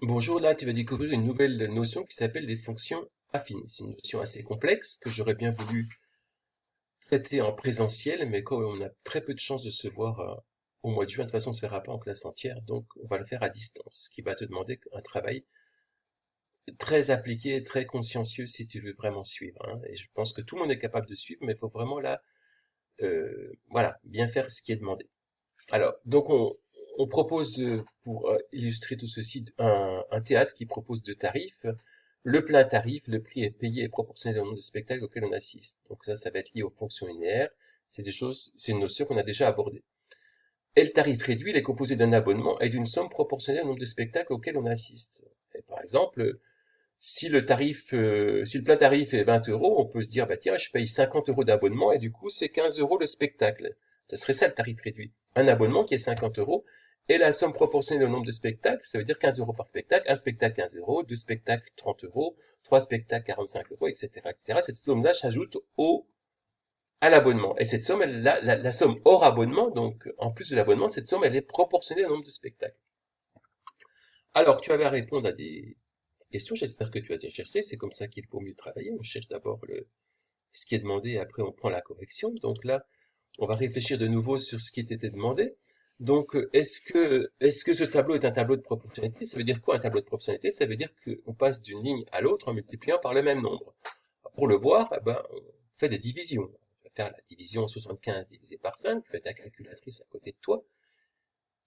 Bonjour, là tu vas découvrir une nouvelle notion qui s'appelle les fonctions affines. C'est une notion assez complexe que j'aurais bien voulu traiter en présentiel, mais comme on a très peu de chances de se voir au mois de juin, de toute façon on ne se verra pas en classe entière, donc on va le faire à distance, ce qui va te demander un travail très appliqué et très consciencieux si tu veux vraiment suivre, hein. Et je pense que tout le monde est capable de suivre, mais il faut vraiment là, voilà, bien faire ce qui est demandé. Alors, donc on propose, pour illustrer tout ceci, un théâtre qui propose deux tarifs. Le plein tarif, le prix est payé et proportionnel au nombre de spectacles auxquels on assiste. Donc ça va être lié aux fonctions linéaires. C'est une notion qu'on a déjà abordée. Et le tarif réduit, il est composé d'un abonnement et d'une somme proportionnelle au nombre de spectacles auxquels on assiste. Et par exemple, si le plein tarif est 20 euros, on peut se dire, bah tiens, je paye 50 euros d'abonnement et du coup, c'est 15 euros le spectacle. Ça serait ça le tarif réduit. Un abonnement qui est 50 euros et la somme proportionnelle au nombre de spectacles, ça veut dire 15 euros par spectacle, un spectacle 15 euros, deux spectacles 30 euros, trois spectacles 45 euros, etc., etc. Cette somme-là s'ajoute à l'abonnement. Et cette somme, la somme hors abonnement, donc en plus de l'abonnement, cette somme, elle est proportionnelle au nombre de spectacles. Alors, tu avais à répondre à des questions, j'espère que tu as déjà cherché, c'est comme ça qu'il faut mieux travailler. On cherche d'abord ce qui est demandé, et après on prend la correction. Donc là, on va réfléchir de nouveau sur ce qui était demandé. Donc, est-ce que ce tableau est un tableau de proportionnalité? Ça veut dire quoi un tableau de proportionnalité? Ça veut dire qu'on passe d'une ligne à l'autre en multipliant par le même nombre. Pour le voir, eh ben, on fait des divisions. On va faire la division 75 divisé par 5, tu as ta calculatrice à côté de toi.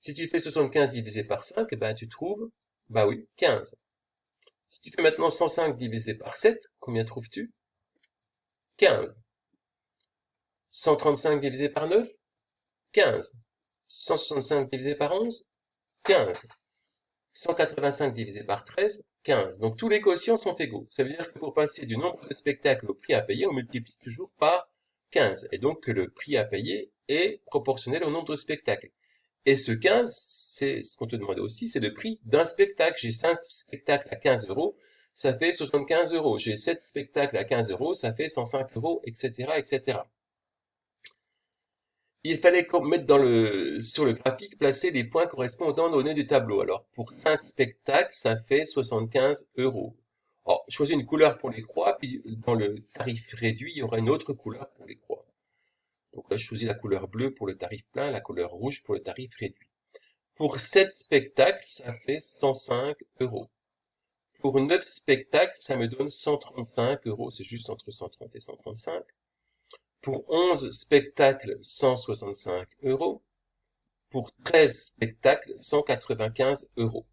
Si tu fais 75 divisé par 5, eh ben, tu trouves, bah oui, 15. Si tu fais maintenant 105 divisé par 7, combien trouves-tu? 15. 135 divisé par 9, 15. 165 divisé par 11, 15. 185 divisé par 13, 15. Donc tous les quotients sont égaux. Ça veut dire que pour passer du nombre de spectacles au prix à payer, on multiplie toujours par 15. Et donc que le prix à payer est proportionnel au nombre de spectacles. Et ce 15, c'est ce qu'on te demandait aussi, c'est le prix d'un spectacle. J'ai 5 spectacles à 15 euros, ça fait 75 euros. J'ai 7 spectacles à 15 euros, ça fait 105 euros, etc., etc. Il fallait mettre sur le graphique, placer les points correspondant aux données du tableau. Alors, pour 5 spectacles, ça fait 75 euros. Alors, choisis une couleur pour les croix, puis dans le tarif réduit, il y aura une autre couleur pour les croix. Donc là, je choisis la couleur bleue pour le tarif plein, la couleur rouge pour le tarif réduit. Pour 7 spectacles, ça fait 105 euros. Pour 9 spectacles, ça me donne 135 euros. C'est juste entre 130 et 135. Pour 11 spectacles, 165 euros. Pour 13 spectacles, 195 euros.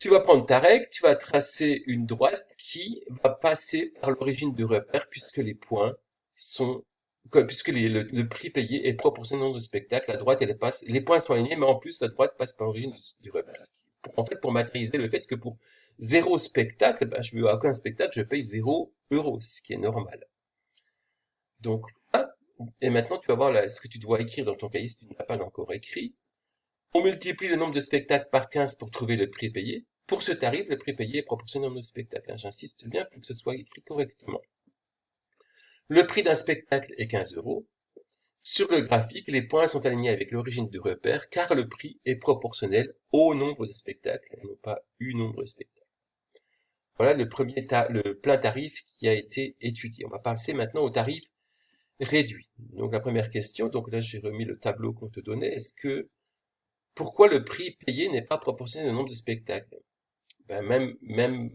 Tu vas prendre ta règle, tu vas tracer une droite qui va passer par l'origine du repère puisque les points sont, puisque le prix payé est proportionnel au nombre de spectacles. La droite, les points sont alignés, mais en plus, la droite passe par l'origine du repère. En fait, pour matérialiser le fait que pour 0 spectacle, ben, je veux aucun spectacle, je paye 0 euros, ce qui est normal. Donc, ah, et maintenant, tu vas voir là, ce que tu dois écrire dans ton cahier si tu ne l'as pas encore écrit. On multiplie le nombre de spectacles par 15 pour trouver le prix payé. Pour ce tarif, le prix payé est proportionnel au nombre de spectacles. J'insiste bien pour que ce soit écrit correctement. Le prix d'un spectacle est 15 euros. Sur le graphique, les points sont alignés avec l'origine du repère car le prix est proportionnel au nombre de spectacles et non pas U nombre de spectacles. Voilà le plein tarif qui a été étudié. On va passer maintenant au tarif réduit. Donc la première question, donc là j'ai remis le tableau qu'on te donnait. Pourquoi le prix payé n'est pas proportionnel au nombre de spectacles? Ben même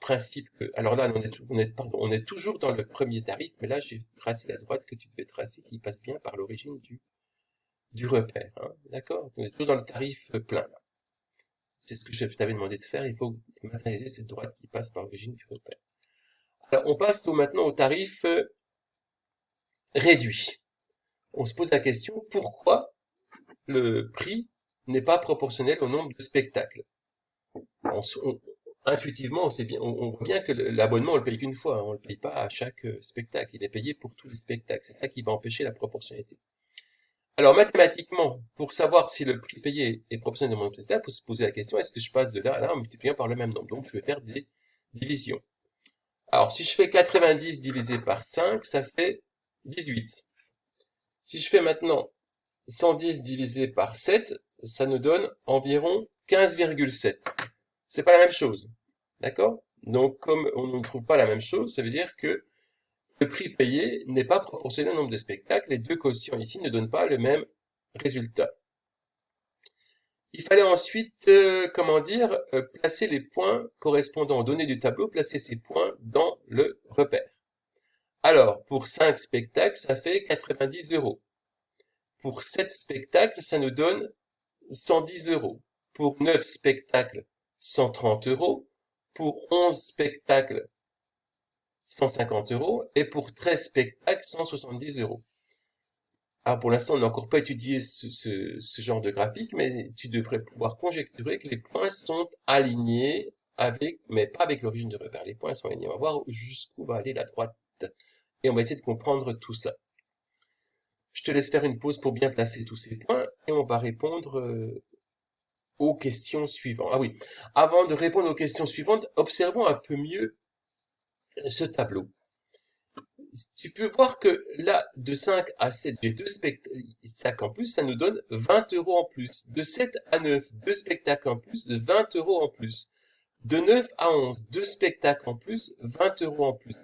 principe que, alors là, on est toujours dans le premier tarif, mais là, j'ai tracé la droite que tu devais tracer qui passe bien par l'origine du repère, hein. D'accord? On est toujours dans le tarif plein, là. C'est ce que je t'avais demandé de faire. Il faut matérialiser cette droite qui passe par l'origine du repère. Alors, on passe maintenant au tarif réduit. On se pose la question, pourquoi le prix n'est pas proportionnel au nombre de spectacles? Intuitivement, on voit bien que l'abonnement, on le paye qu'une fois, hein, on le paye pas à chaque spectacle, il est payé pour tous les spectacles. C'est ça qui va empêcher la proportionnalité. Alors, mathématiquement, pour savoir si le prix payé est proportionnel au nombre de spectacles, il faut se poser la question, est-ce que je passe de là à là en multipliant par le même nombre? Donc, je vais faire des divisions. Alors, si je fais 90 divisé par 5, ça fait 18. Si je fais maintenant 110 divisé par 7, ça nous donne environ 15,7. C'est pas la même chose. D'accord? Donc, comme on ne trouve pas la même chose, ça veut dire que le prix payé n'est pas proportionnel au nombre de spectacles. Les deux quotients ici ne donnent pas le même résultat. Il fallait ensuite, comment dire, placer les points correspondant aux données du tableau, placer ces points dans le repère. Alors, pour 5 spectacles, ça fait 90 euros. Pour 7 spectacles, ça nous donne 110 euros. Pour 9 spectacles, 130 euros. Pour 11 spectacles, 150 euros. Et pour 13 spectacles, 170 euros. Alors pour l'instant, on n'a encore pas étudié ce genre de graphique, mais tu devrais pouvoir conjecturer que les points sont alignés avec, mais pas avec l'origine de repère. Les points sont alignés. On va voir jusqu'où va aller la droite. Et on va essayer de comprendre tout ça. Je te laisse faire une pause pour bien placer tous ces points et on va répondre aux questions suivantes. Ah oui, avant de répondre aux questions suivantes, observons un peu mieux ce tableau. Tu peux voir que là, de 5 à 7, j'ai 2 spectacles en plus, ça nous donne 20 euros en plus. De 7 à 9, 2 spectacles en plus, de 20 euros en plus. De 9 à 11, 2 spectacles en plus, 20 euros en plus.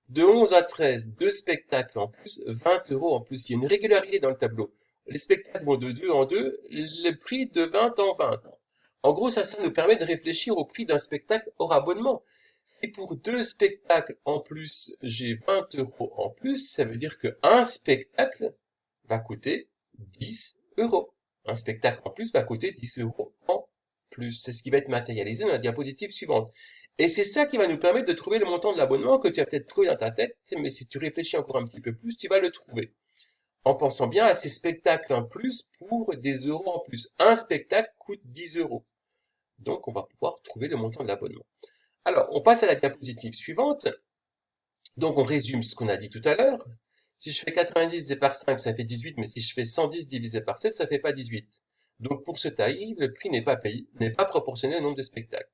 De 11 à 13, 2 spectacles en plus, 20 euros en plus. Il y a une régularité dans le tableau. Les spectacles vont de 2 en 2, le prix de 20 en 20. En gros, ça nous permet de réfléchir au prix d'un spectacle hors abonnement. Si pour 2 spectacles en plus, j'ai 20 euros en plus, ça veut dire que un spectacle va coûter 10 euros. Un spectacle en plus va coûter 10 euros en plus. C'est ce qui va être matérialisé dans la diapositive suivante. Et c'est ça qui va nous permettre de trouver le montant de l'abonnement que tu as peut-être trouvé dans ta tête, mais si tu réfléchis encore un petit peu plus, tu vas le trouver. En pensant bien à ces spectacles en plus pour des euros en plus. Un spectacle coûte 10 euros. Donc, on va pouvoir trouver le montant de l'abonnement. Alors, on passe à la diapositive suivante. Donc, on résume ce qu'on a dit tout à l'heure. Si je fais 90 divisé par 5, ça fait 18, mais si je fais 110 divisé par 7, ça fait pas 18. Donc, pour ce tarif, le prix n'est pas payé, n'est pas proportionnel au nombre de spectacles.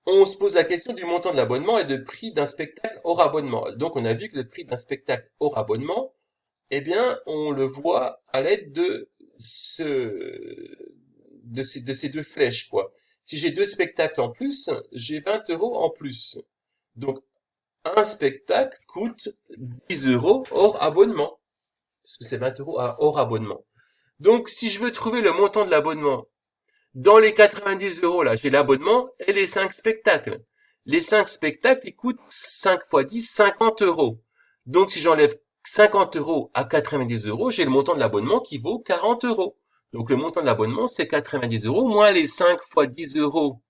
On se pose la question du montant de l'abonnement et du prix d'un spectacle hors abonnement. Donc, on a vu que le prix d'un spectacle hors abonnement, eh bien, on le voit à l'aide de ces deux flèches, quoi. Si j'ai 2 spectacles en plus, j'ai 20 euros en plus. Donc, un spectacle coûte 10 euros hors abonnement. Parce que c'est 20 euros hors abonnement. Donc, si je veux trouver le montant de l'abonnement, dans les 90 euros, là, j'ai l'abonnement et les 5 spectacles. Les 5 spectacles, ils coûtent 5 fois 10, 50 euros. Donc, si j'enlève 50 euros à 90 euros, j'ai le montant de l'abonnement qui vaut 40 euros. Donc, le montant de l'abonnement, c'est 90 euros, moins les 5 fois 10 euros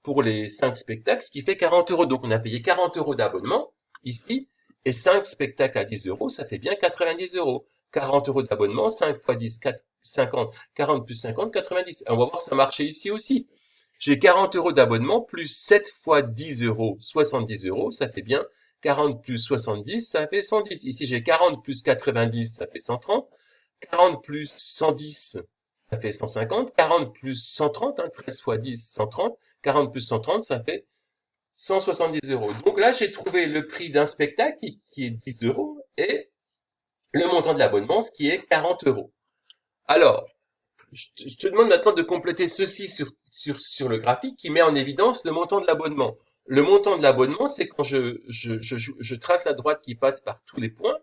pour les 5 spectacles, ce qui fait 40 euros. Donc, on a payé 40 euros d'abonnement, ici, et 5 spectacles à 10 euros, ça fait bien 90 euros. 40 euros d'abonnement, 5 fois 10, 50, 40 plus 50, 90. Et on va voir que ça marchait ici aussi. J'ai 40 euros d'abonnement, plus 7 fois 10 euros, 70 euros, ça fait bien 40 plus 70, ça fait 110. Ici, j'ai 40 plus 90, ça fait 130. 40 plus 110, ça fait 150. 40 plus 130, 13 fois 10, 130. 40 plus 130, ça fait 170 euros. Donc là, j'ai trouvé le prix d'un spectacle qui est 10 euros et le montant de l'abonnement, ce qui est 40 euros. Alors, je te demande maintenant de compléter ceci sur le graphique qui met en évidence le montant de l'abonnement. Le montant de l'abonnement, c'est quand je trace la droite qui passe par tous les points.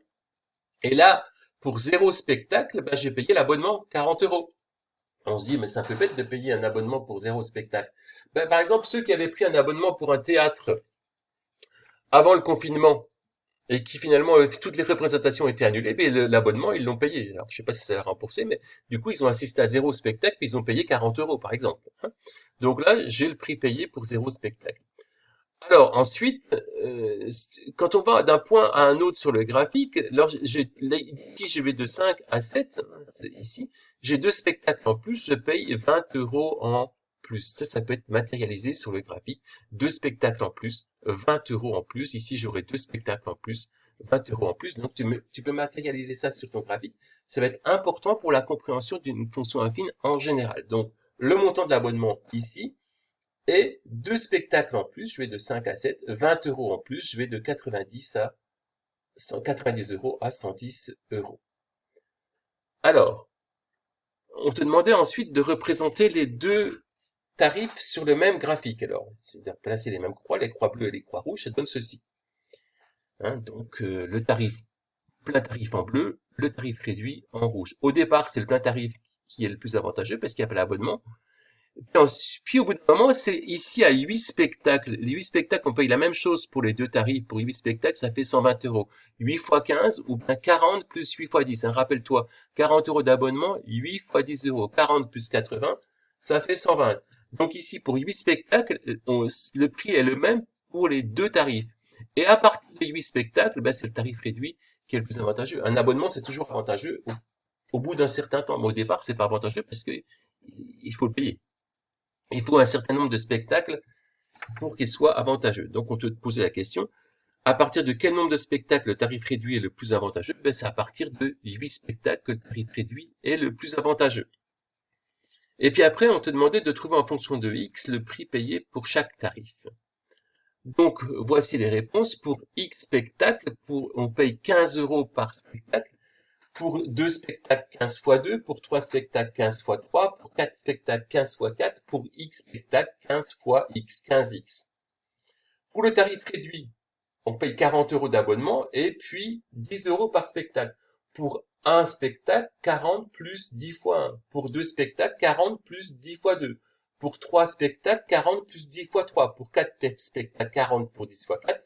Et là, pour 0 spectacle, ben, j'ai payé l'abonnement 40 euros. On se dit, mais c'est un peu bête de payer un abonnement pour 0 spectacle. Ben, par exemple, ceux qui avaient pris un abonnement pour un théâtre avant le confinement et qui finalement, toutes les représentations étaient annulées, ben, l'abonnement, ils l'ont payé. Alors, je sais pas si ça a remboursé, mais du coup, ils ont assisté à 0 spectacle, puis ils ont payé 40 euros, par exemple. Donc là, j'ai le prix payé pour 0 spectacle. Alors, ensuite, quand on va d'un point à un autre sur le graphique, alors ici, je vais de 5 à 7, ici, j'ai 2 spectacles en plus, je paye 20 euros en plus. Ça peut être matérialisé sur le graphique. 2 spectacles en plus, 20 euros en plus. Ici, j'aurai 2 spectacles en plus, 20 euros en plus. Donc, tu peux matérialiser ça sur ton graphique. Ça va être important pour la compréhension d'une fonction affine en général. Donc, le montant de l'abonnement ici, et 2 spectacles en plus, je vais de 5 à 7, 20 euros en plus, je vais de 90 à 190 euros à 110 euros. Alors, on te demandait ensuite de représenter les deux tarifs sur le même graphique. Alors, c'est-à-dire placer les mêmes croix bleues et les croix rouges, ça donne ceci. Hein, donc, le tarif plein tarif en bleu, le tarif réduit en rouge. Au départ, c'est le plein tarif qui est le plus avantageux parce qu'il y a pas l'abonnement. Puis au bout d'un moment, c'est ici à 8 spectacles. Les 8 spectacles, on paye la même chose pour les deux tarifs. Pour 8 spectacles, ça fait 120 €. 8 fois 15 ou bien 40 plus 8 fois 10. Hein, rappelle-toi, 40 € d'abonnement, 8 fois 10 €. 40 plus 80, ça fait 120. Donc ici, pour 8 spectacles, le prix est le même pour les deux tarifs. Et à partir des 8 spectacles, ben, c'est le tarif réduit qui est le plus avantageux. Un abonnement, c'est toujours avantageux au bout d'un certain temps. Mais au départ, c'est pas avantageux parce que il faut le payer. Il faut un certain nombre de spectacles pour qu'ils soient avantageux. Donc, on te posait la question, à partir de quel nombre de spectacles le tarif réduit est le plus avantageux? Ben, c'est à partir de 8 spectacles que le tarif réduit est le plus avantageux. Et puis après, on te demandait de trouver en fonction de X le prix payé pour chaque tarif. Donc, voici les réponses. Pour X spectacles, on paye 15 € par spectacle. Pour 2 spectacles, 15 fois 2. Pour 3 spectacles, 15 fois 3. Pour 4 spectacles, 15 fois 4. Pour X spectacles, 15 fois X, 15X. Pour le tarif réduit, on paye 40 € d'abonnement et puis 10 € par spectacle. Pour un spectacle, 40 plus 10 fois 1. Pour 2 spectacles, 40 plus 10 fois 2. Pour 3 spectacles, 40 plus 10 fois 3. Pour 4 spectacles, 40 pour 10 fois 4.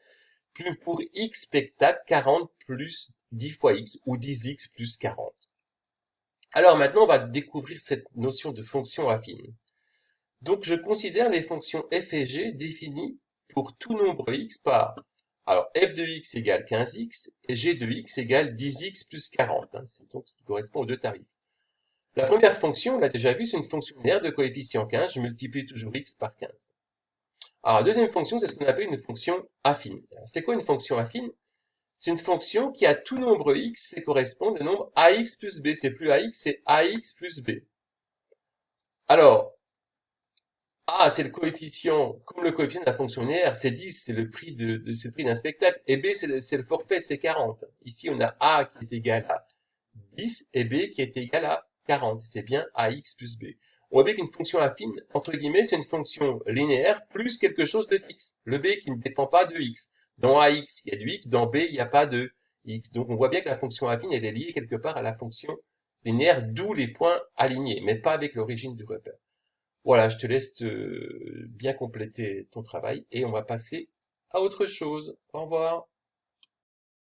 Puis pour X spectacles, 40 plus 10 fois X ou 10X plus 40. Alors maintenant, on va découvrir cette notion de fonction affine. Donc je considère les fonctions f et g définies pour tout nombre x par, alors f de x égale 15x et g de x égale 10x plus 40. Hein, c'est donc ce qui correspond aux deux tarifs. La première fonction, on l'a déjà vu, c'est une fonction linéaire de coefficient 15. Je multiplie toujours x par 15. Alors la deuxième fonction, c'est ce qu'on appelle une fonction affine. C'est quoi une fonction affine? C'est une fonction qui à tout nombre x fait correspondre au nombre ax plus b. C'est plus ax, c'est ax plus b. Alors, A, c'est le coefficient, comme le coefficient de la fonction linéaire, c'est 10, c'est le prix c'est le prix d'un spectacle, et B, c'est le forfait, c'est 40. Ici, on a A qui est égal à 10 et B qui est égal à 40. C'est bien AX plus B. On voit bien qu'une fonction affine, entre guillemets, c'est une fonction linéaire plus quelque chose de fixe. Le B qui ne dépend pas de X. Dans AX, il y a du X, dans B, il n'y a pas de X. Donc, on voit bien que la fonction affine, elle est liée quelque part à la fonction linéaire, d'où les points alignés, mais pas avec l'origine du repère. Voilà, je te laisse bien compléter ton travail et on va passer à autre chose. Au revoir.